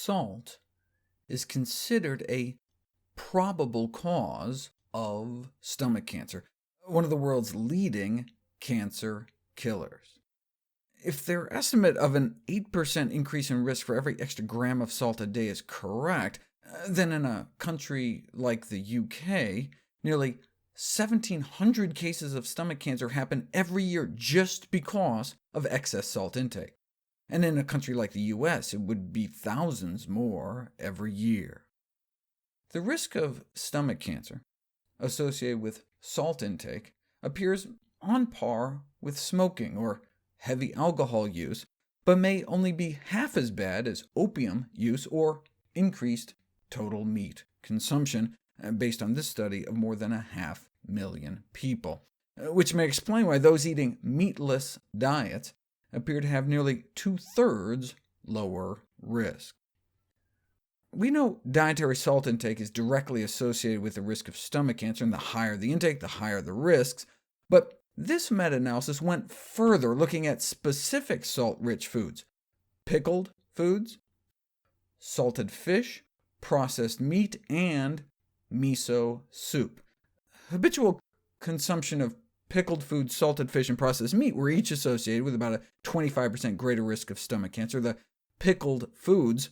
salt is considered a probable cause of stomach cancer, one of the world's leading cancer killers. If their estimate of an 8% increase in risk for every extra gram of salt a day is correct, then in a country like the UK, nearly 1,700 cases of stomach cancer happen every year just because of excess salt intake. And in a country like the US, it would be thousands more every year. The risk of stomach cancer associated with salt intake appears on par with smoking or heavy alcohol use, but may only be half as bad as opium use or increased total meat consumption, based on this study of more than 500,000 people, which may explain why those eating meatless diets appear to have nearly 2/3 lower risk. We know dietary salt intake is directly associated with the risk of stomach cancer, and the higher the intake, the higher the risks, but this meta-analysis went further, looking at specific salt-rich foods: pickled foods, salted fish, processed meat, and miso soup. Habitual consumption of pickled foods, salted fish, and processed meat were each associated with about a 25% greater risk of stomach cancer. The pickled foods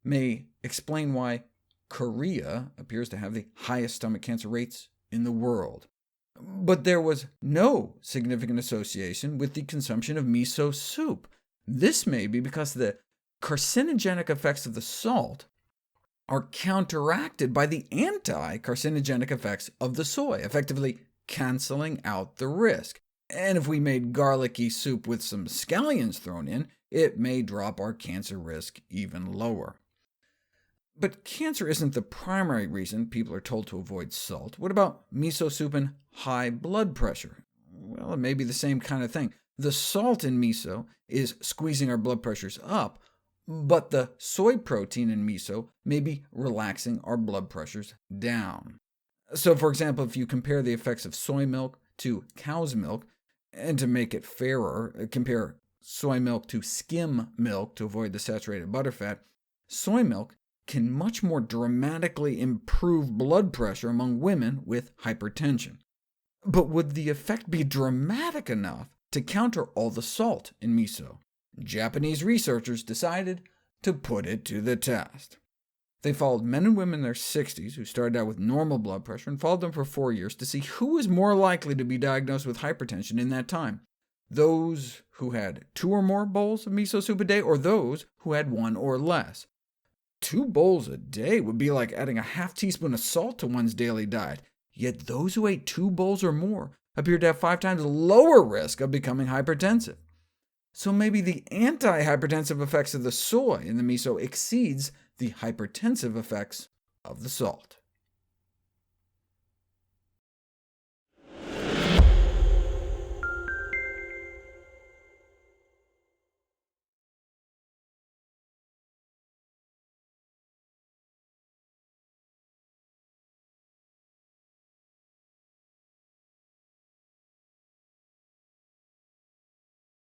may explain why Korea appears to have the highest stomach cancer rates in the world. But there was no significant association with the consumption of miso soup. This may be because the carcinogenic effects of the salt are counteracted by the anti-carcinogenic effects of the soy, effectively canceling out the risk. And if we made garlicky soup with some scallions thrown in, it may drop our cancer risk even lower. But cancer isn't the primary reason people are told to avoid salt. What about miso soup and high blood pressure? Well, it may be the same kind of thing. The salt in miso is squeezing our blood pressures up, but the soy protein in miso may be relaxing our blood pressures down. So, for example, if you compare the effects of soy milk to cow's milk, and to make it fairer, compare soy milk to skim milk to avoid the saturated butterfat, soy milk can much more dramatically improve blood pressure among women with hypertension. But would the effect be dramatic enough to counter all the salt in miso? Japanese researchers decided to put it to the test. They followed men and women in their 60s who started out with normal blood pressure, and followed them for 4 years to see who was more likely to be diagnosed with hypertension in that time: those who had 2 or more bowls of miso soup a day, or those who had 1 or less. 2 bowls a day would be like adding a half teaspoon of salt to one's daily diet, yet those who ate 2 bowls or more appeared to have 5 times lower risk of becoming hypertensive. So maybe the anti-hypertensive effects of the soy in the miso exceeds the hypertensive effects of the salt.